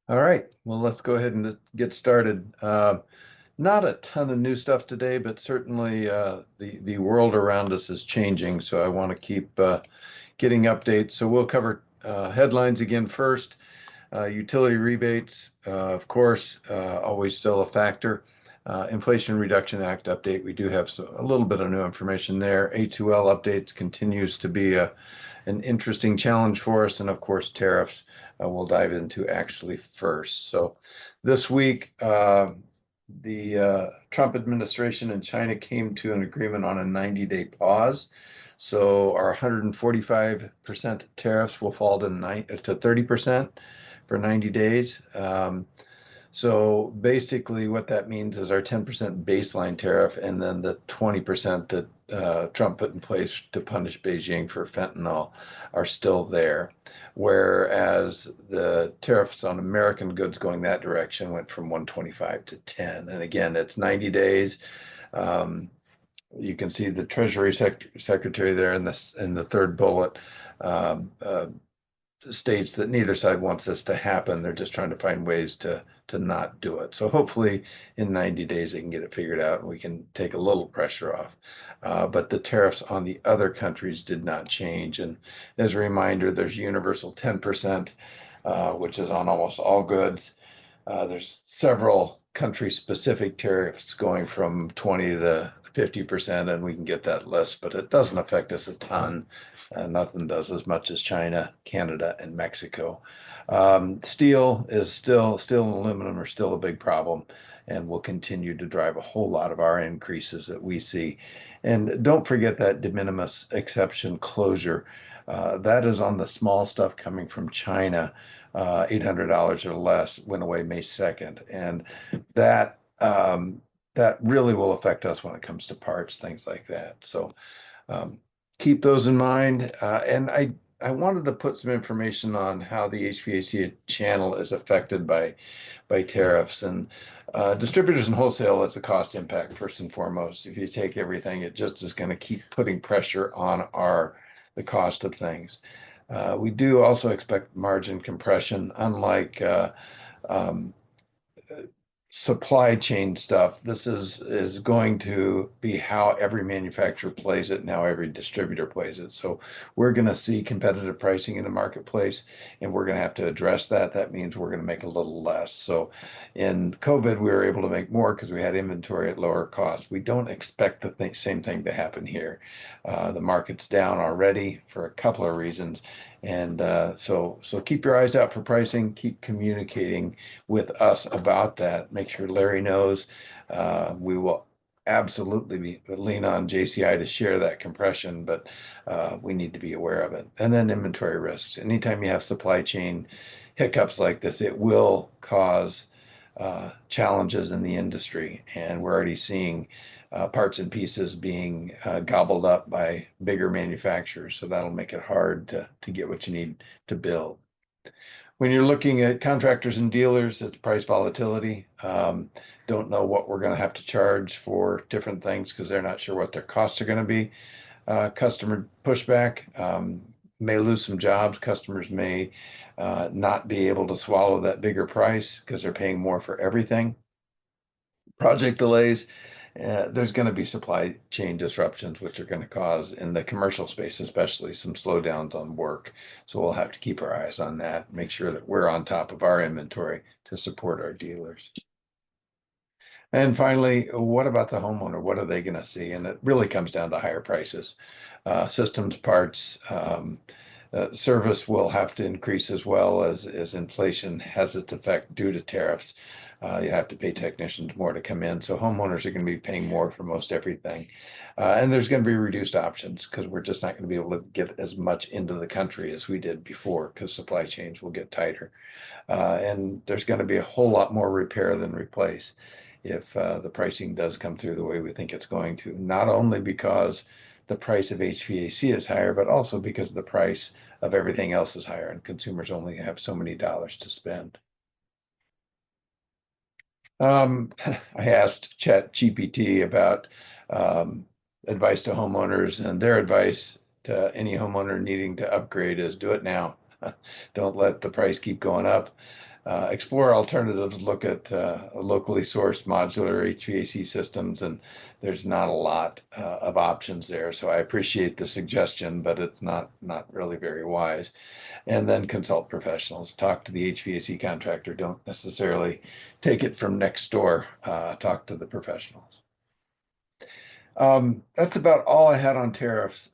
All right, well, let's go ahead and get started. Not a ton of new stuff today, but certainly the world around us is changing, so I want to keep getting updates. So we'll cover headlines again first. Utility rebates, of course, always still a factor. Inflation Reduction Act update, we do have a little bit of new information there. A2L updates continues to be an interesting challenge for us. And of course, tariffs we'll dive into actually first. So this week, the Trump administration and China came to an agreement on a 90-day pause. So our 145% tariffs will fall to 30% for 90 days. So basically, what that means is our 10% baseline tariff and then the 20% that Trump put in place to punish Beijing for fentanyl are still there. Whereas the tariffs on American goods going that direction went from 125 to 10. And again, it's 90 days. Um, you can see the Treasury Secretary there in the third bullet. Um, uh, States that neither side wants this to happen. They're just trying to find ways to not do it. So hopefully in 90 days they can get it figured out and we can take a little pressure off. But the tariffs on the other countries did not change. And as a reminder, there's universal 10%, which is on almost all goods. There's several country-specific tariffs going from 20 to 50%, and we can get that list, but it doesn't affect us a ton. Nothing does as much as China, Canada, and Mexico. Steel and aluminum are still a big problem, and will continue to drive a whole lot of our increases that we see. And don't forget that de minimis exception closure. That is on the small stuff coming from China. $800 or less went away May 2nd. And that that really will affect us when it comes to parts, things like that. So um, keep those in mind. And I wanted to put some information on how the HVAC channel is affected by tariffs and distributors and wholesale. It's a cost impact first and foremost. If you take everything, it just is going to keep putting pressure on the cost of things. We do also expect margin compression, unlike um, supply chain stuff. This is going to be how every manufacturer plays it, now every distributor plays it. So we're going to see competitive pricing in the marketplace, and we're going to have to address that. That means we're going to make a little less. So in COVID, we were able to make more because we had inventory at lower cost. We don't expect the same thing to happen here. The market's down already for a couple of reasons. And so keep your eyes out for pricing, keep communicating with us about that. Make sure Larry knows. We will absolutely lean on JCI to share that compression, but we need to be aware of it. And then inventory risks. Anytime you have supply chain hiccups like this, it will cause challenges in the industry. And we're already seeing parts and pieces being gobbled up by bigger manufacturers. So that'll make it hard to get what you need to build. When you're looking at contractors and dealers, it's price volatility. Don't know what we're going to have to charge for different things because they're not sure what their costs are going to be. Customer pushback may lose some jobs. Customers may not be able to swallow that bigger price because they're paying more for everything. Project delays. There's going to be supply chain disruptions, which are going to cause, in the commercial space especially, some slowdowns on work. So we'll have to keep our eyes on that, make sure that we're on top of our inventory to support our dealers. And finally, what about the homeowner? What are they going to see? And it really comes down to higher prices. Systems, parts, service will have to increase as well as inflation has its effect due to tariffs. You have to pay technicians more to come in. So homeowners are going to be paying more for most everything. And there's going to be reduced options because we're just not going to be able to get as much into the country as we did before because supply chains will get tighter. And there's going to be a whole lot more repair than replace if the pricing does come through the way we think it's going to, not only because the price of HVAC is higher, but also because the price of everything else is higher and consumers only have so many dollars to spend. I asked ChatGPT about advice to homeowners, and their advice to any homeowner needing to upgrade is do it now. Don't let the price keep going up. explore alternatives, look at locally sourced modular HVAC systems, and there's not a lot of options there. So I appreciate the suggestion, but it's not really very wise. And then consult professionals. Talk to the HVAC contractor. Don't necessarily take it from next door. Talk to the professionals. That's about all I had on tariffs.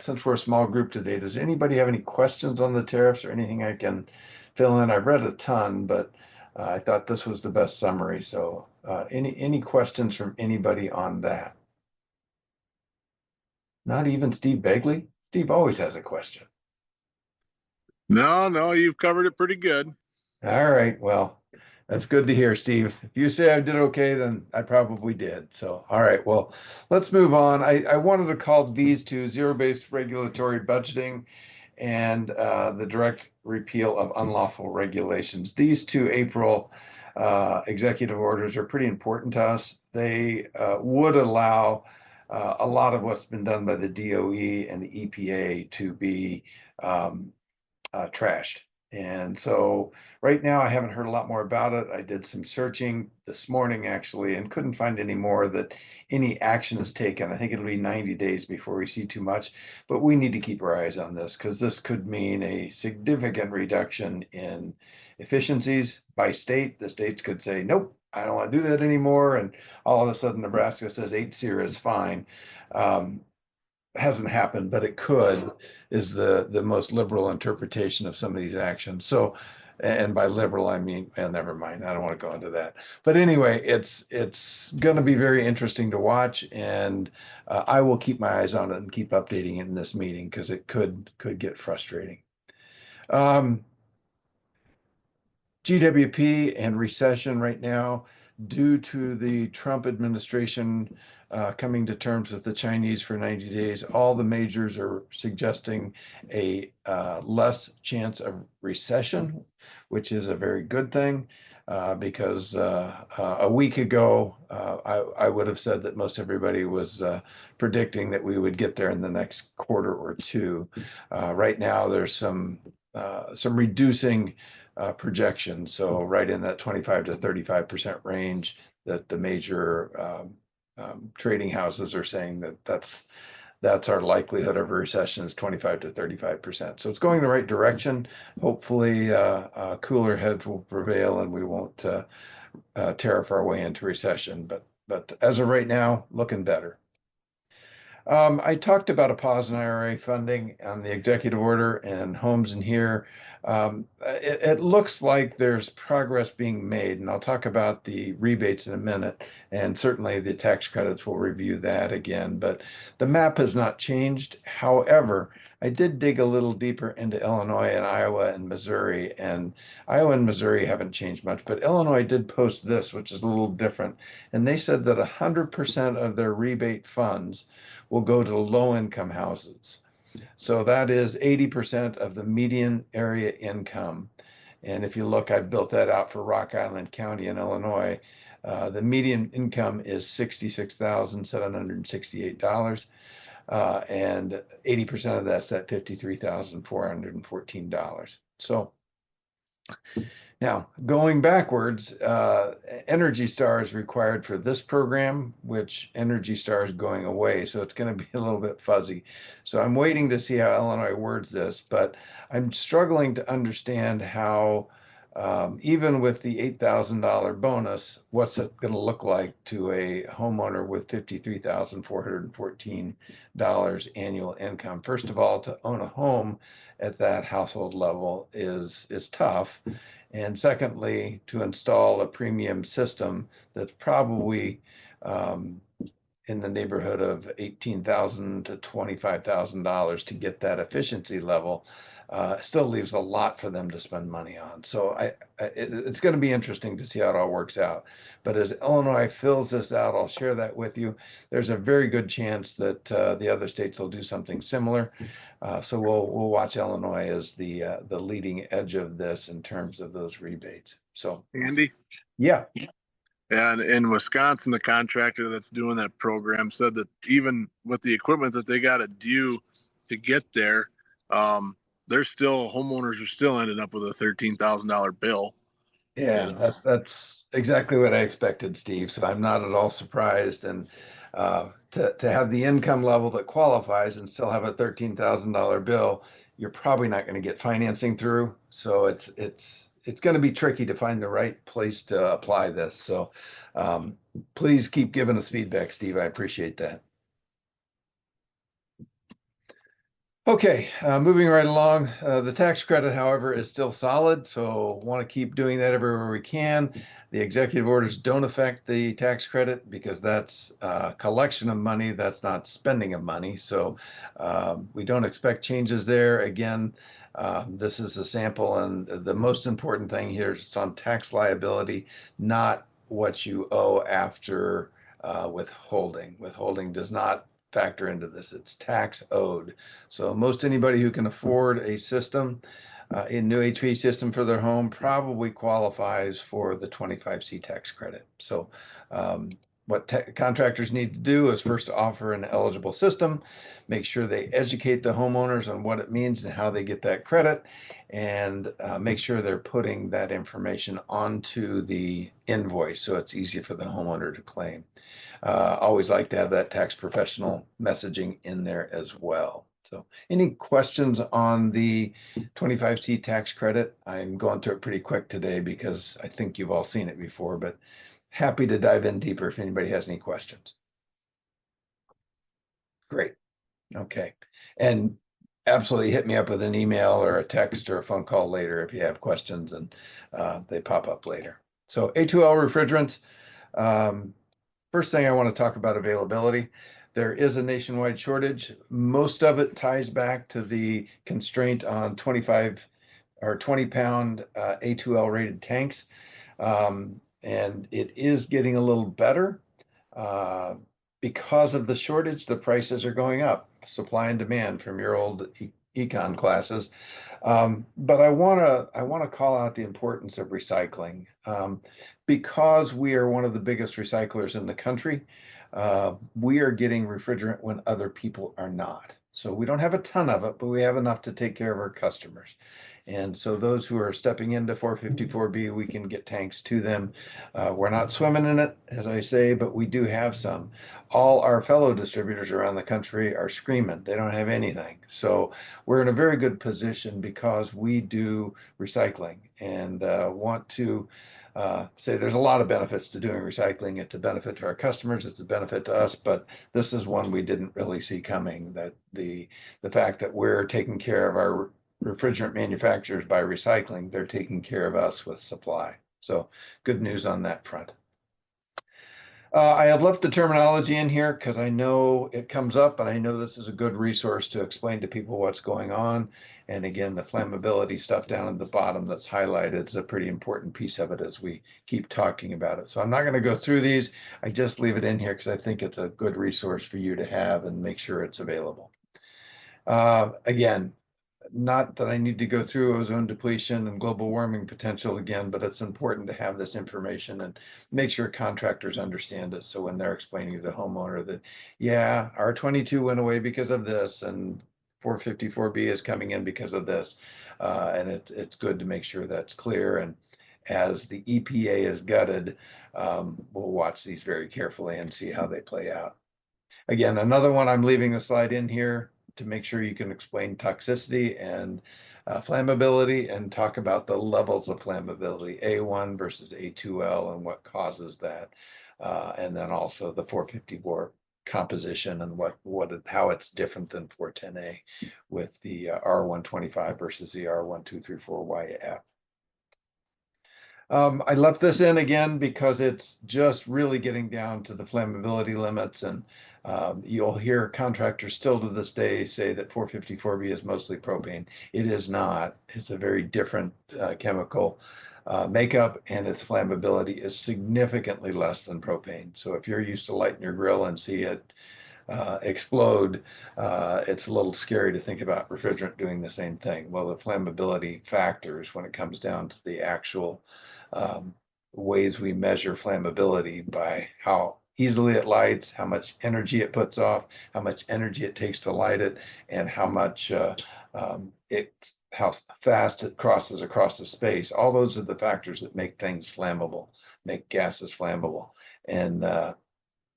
Since we're a small group today, does anybody have any questions on the tariffs or anything I can fill in? I've read a ton, but I thought this was the best summary. So, any questions from anybody on that? Not even Steve Begley? Steve always has a question. No, you've covered it pretty good. All right. Well, that's good to hear, Steve. If you say I did okay, then I probably did. So, all right. Well, let's move on. I wanted to call these two zero-based regulatory budgeting and the direct repeal of unlawful regulations. These two April executive orders are pretty important to us. They would allow a lot of what's been done by the DOE and the EPA to be trashed. And so right now, I haven't heard a lot more about it. I did some searching this morning actually and couldn't find any more that any action is taken. I think it'll be 90 days before we see too much, but we need to keep our eyes on this because this could mean a significant reduction in efficiencies by state. The states could say, nope, I don't want to do that anymore. And all of a sudden, Nebraska says 8-0 is fine. Hasn't happened, but it could, is the most liberal interpretation of some of these actions. So, and by liberal, I mean, well, never mind. I don't want to go into that. But anyway, it's going to be very interesting to watch, and I will keep my eyes on it and keep updating it in this meeting because it could get frustrating. GWP and recession right now, due to the Trump administration coming to terms with the Chinese for 90 days, all the majors are suggesting a less chance of recession, which is a very good thing. Because a week ago, I would have said that most everybody was predicting that we would get there in the next quarter or two. Right now, there's some reducing projections. So right in that 25 to 35% range that the major trading houses are saying that's our likelihood of a recession is 25 to 35%. So it's going the right direction. Hopefully, cooler heads will prevail and we won't tariff our way into recession. But as of right now, looking better. I talked about a pause in IRA funding on the executive order and homes in here. It looks like there's progress being made, and I'll talk about the rebates in a minute, and certainly the tax credits, will review that again, but the map has not changed. However, I did dig a little deeper into Illinois and Iowa and Missouri, and Iowa and Missouri haven't changed much, but Illinois did post this, which is a little different, and they said that 100% of their rebate funds will go to low-income houses. So that is 80% of the median area income. And if you look, I've built that out for Rock Island County in Illinois. The median income is $66,768. And 80% of that's that $53,414. So now, going backwards, Energy Star is required for this program, which Energy Star is going away, so it's going to be a little bit fuzzy. So I'm waiting to see how Illinois words this, but I'm struggling to understand how, even with the $8,000 bonus, what's it going to look like to a homeowner with $53,414 annual income. First of all, to own a home at that household level is tough. And secondly, to install a premium system that's probably in the neighborhood of $18,000 to $25,000 to get that efficiency level, still leaves a lot for them to spend money on. So it's going to be interesting to see how it all works out. But as Illinois fills this out, I'll share that with you. There's a very good chance that the other states will do something similar. So we'll watch Illinois as the leading edge of this in terms of those rebates. So Andy? Yeah. And in Wisconsin, the contractor that's doing that program said that even with the equipment that they got to do to get there, they're still, homeowners are still ending up with a $13,000 bill. You Yeah, know, that's exactly what I expected, Steve. So I'm not at all surprised. And to have the income level that qualifies and still have a $13,000 bill, you're probably not going to get financing through. So it's going to be tricky to find the right place to apply this. So um, please keep giving us feedback, Steve. I appreciate that. Okay, moving right along. The tax credit, however, is still solid, so want to keep doing that everywhere we can. The executive orders don't affect the tax credit because that's collection of money, that's not spending of money. So we don't expect changes there. Again, this is a sample, and the most important thing here is it's on tax liability, not what you owe after withholding. Withholding does not factor into this. It's tax owed. So most anybody who can afford a system, a new HVAC system for their home probably qualifies for the 25C tax credit. So what contractors need to do is first offer an eligible system, make sure they educate the homeowners on what it means and how they get that credit, and make sure they're putting that information onto the invoice so it's easy for the homeowner to claim. Always like to have that tax professional messaging in there as well. So any questions on the 25C tax credit? I'm going through it pretty quick today because I think you've all seen it before, but happy to dive in deeper if anybody has any questions. Great. Okay. And absolutely hit me up with an email or a text or a phone call later if you have questions and they pop up later. So A2L refrigerants. Um, First thing I want to talk about availability. There is a nationwide shortage. Most of it ties back to the constraint on 25 or 20-pound A2L rated tanks. And it is getting a little better. Uh, because of the shortage, the prices are going up. Supply and demand from your old econ classes. But I want to call out the importance of recycling because we are one of the biggest recyclers in the country. We are getting refrigerant when other people are not. So we don't have a ton of it, but we have enough to take care of our customers. And so those who are stepping into 454B, we can get tanks to them. We're not swimming in it, as I say, but we do have some. All our fellow distributors around the country are screaming. They don't have anything. So we're in a very good position because we do recycling and want to say there's a lot of benefits to doing recycling. It's a benefit to our customers, it's a benefit to us, but this is one we didn't really see coming, that the fact that we're taking care of our refrigerant manufacturers by recycling, they're taking care of us with supply. So good news on that front. I have left the terminology in here because I know it comes up and I know this is a good resource to explain to people what's going on. And again, the flammability stuff down at the bottom that's highlighted is a pretty important piece of it as we keep talking about it. So I'm not going to go through these. I just leave it in here because I think it's a good resource for you to have and make sure it's available. Again, not that I need to go through ozone depletion and global warming potential again, but it's important to have this information and make sure contractors understand it. So when they're explaining to the homeowner that, yeah, R22 went away because of this and 454B is coming in because of this. And it's good to make sure that's clear. And as the EPA is gutted, we'll watch these very carefully and see how they play out. Again, another one, I'm leaving the slide in here to make sure you can explain toxicity and flammability and talk about the levels of flammability, A1 versus A2L and what causes that. And then also the 454 composition and how it's different than 410A with the R125 versus the R1234YF. I left this in again because it's just really getting down to the flammability limits, and you'll hear contractors still to this day say that 454B is mostly propane. It is not. It's a very different chemical makeup, and its flammability is significantly less than propane. So if you're used to lighting your grill and see it explode, it's a little scary to think about refrigerant doing the same thing. Well, the flammability factors when it comes down to the actual ways we measure flammability by how easily it lights, how much energy it puts off, how much energy it takes to light it, and how much how fast it crosses across the space. All those are the factors that make things flammable, make gases flammable. And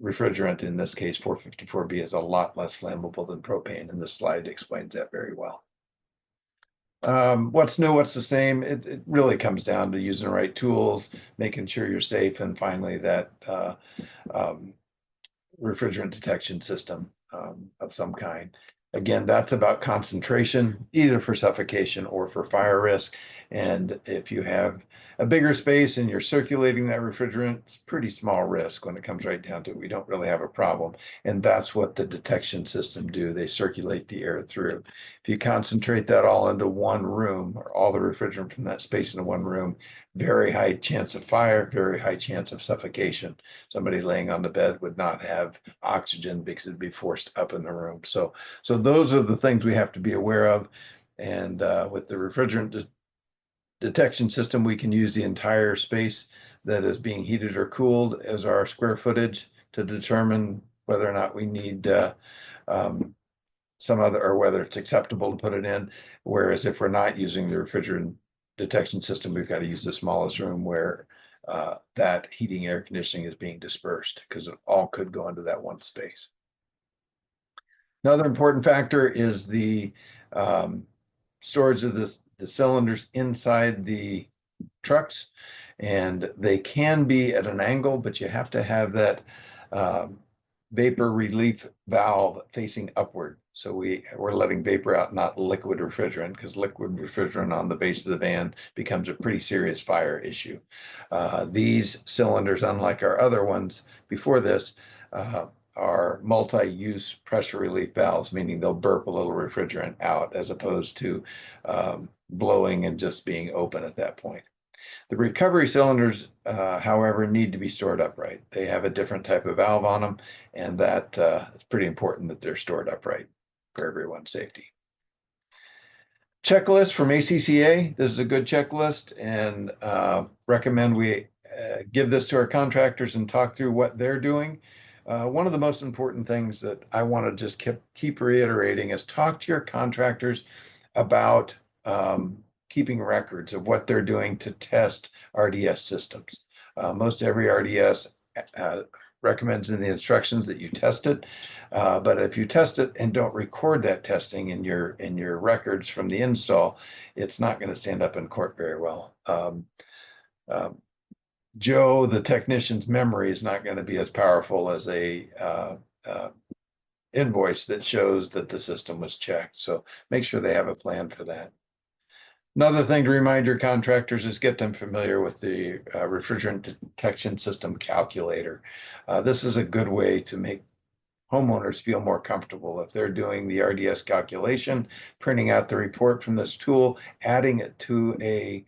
refrigerant, in this case, 454B, is a lot less flammable than propane, and this slide explains that very well. What's new, what's the same? It really comes down to using the right tools, making sure you're safe, and finally that refrigerant detection system of some kind. Again, that's about concentration, either for suffocation or for fire risk. And if you have a bigger space and you're circulating that refrigerant, it's pretty small risk when it comes right down to it. We don't really have a problem. And that's what the detection system do. They circulate the air through. If you concentrate that all into one room, or all the refrigerant from that space into one room, very high chance of fire, very high chance of suffocation. Somebody laying on the bed would not have oxygen because it'd be forced up in the room. So those are the things we have to be aware of. And with the refrigerant detection system, we can use the entire space that is being heated or cooled as our square footage to determine whether or not we need some other, or whether it's acceptable to put it in. Whereas if we're not using the refrigerant detection system, we've got to use the smallest room where that heating air conditioning is being dispersed, because it all could go into that one space. Another important factor is the storage of the cylinders inside the trucks, and they can be at an angle, but you have to have that vapor relief valve facing upward. So we're letting vapor out, not liquid refrigerant, because liquid refrigerant on the base of the van becomes a pretty serious fire issue. These cylinders, unlike our other ones before this, are multi-use pressure relief valves, meaning they'll burp a little refrigerant out as opposed to blowing and just being open at that point. The recovery cylinders, however, need to be stored upright. They have a different type of valve on them, and that it's pretty important that they're stored upright for everyone's safety. Checklist from ACCA. This is a good checklist, and recommend we give this to our contractors and talk through what they're doing. One of the most important things that I want to just keep reiterating is talk to your contractors about keeping records of what they're doing to test RDS systems. Most every RDS recommends in the instructions that you test it, but if you test it and don't record that testing in your records from the install, it's not going to stand up in court very well. Joe, the technician's memory is not going to be as powerful as a invoice that shows that the system was checked. So make sure they have a plan for that. Another thing to remind your contractors is get them familiar with the refrigerant detection system calculator. This is a good way to make homeowners feel more comfortable. If they're doing the RDS calculation, printing out the report from this tool, adding it to a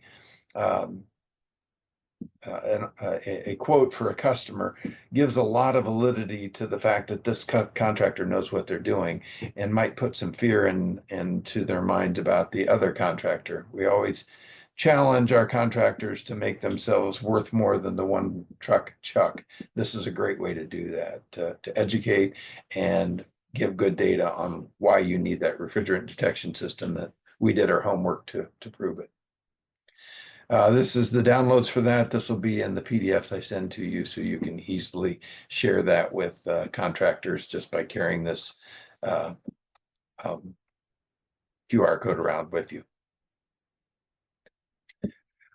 quote for a customer gives a lot of validity to the fact that this contractor knows what they're doing, and might put some fear into their minds about the other contractor. We always challenge our contractors to make themselves worth more than the one truck Chuck. This is a great way to do that, to educate and give good data on why you need that refrigerant detection system, that we did our homework to prove it. This is the downloads for that. This will be in the PDFs I send to you, so you can easily share that with contractors just by carrying this QR code around with you.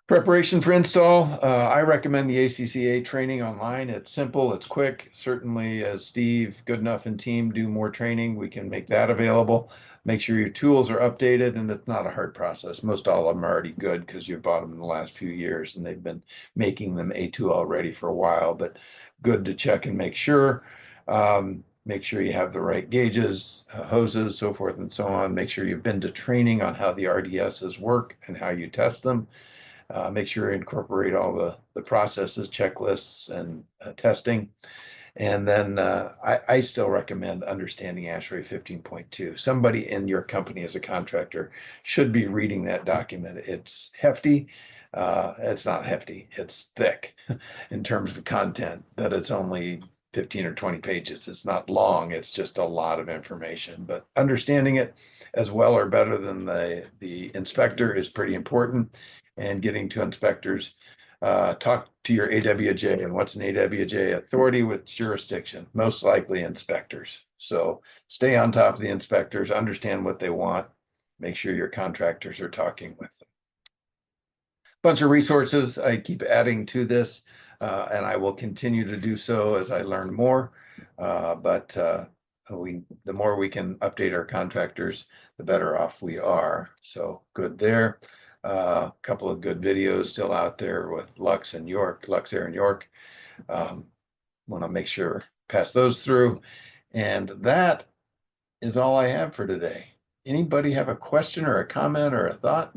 Preparation for install. I recommend the ACCA training online. It's simple, it's quick. Certainly, as Steve, Goodenough, and team do more training, we can make that available. Make sure your tools are updated, and it's not a hard process. Most all of them are already good because you've bought them in the last few years and they've been making them A2L already for a while, but good to check and make sure. Make sure you have the right gauges, hoses, so forth and so on. Make sure you've been to training on how the RDSs work and how you test them. Make sure you incorporate all the processes, checklists, and testing. And then I still recommend understanding ASHRAE 15.2. Somebody in your company as a contractor should be reading that document. It's hefty. It's not hefty. It's thick in terms of content, but it's only 15 or 20 pages. It's not long. It's just a lot of information. But understanding it as well or better than the inspector is pretty important. And getting to inspectors, talk to your AWJ. And what's an AWJ? Authority with jurisdiction, most likely inspectors. So stay on top of the inspectors, understand what they want, make sure your contractors are talking with them. Bunch of resources I keep adding to this, and I will continue to do so as I learn more. But the more we can update our contractors, the better off we are. So good there. A couple of good videos still out there with Lux and York, Lux Air and York. Want to make sure pass those through. And that is all I have for today. Anybody have a question or a comment or a thought?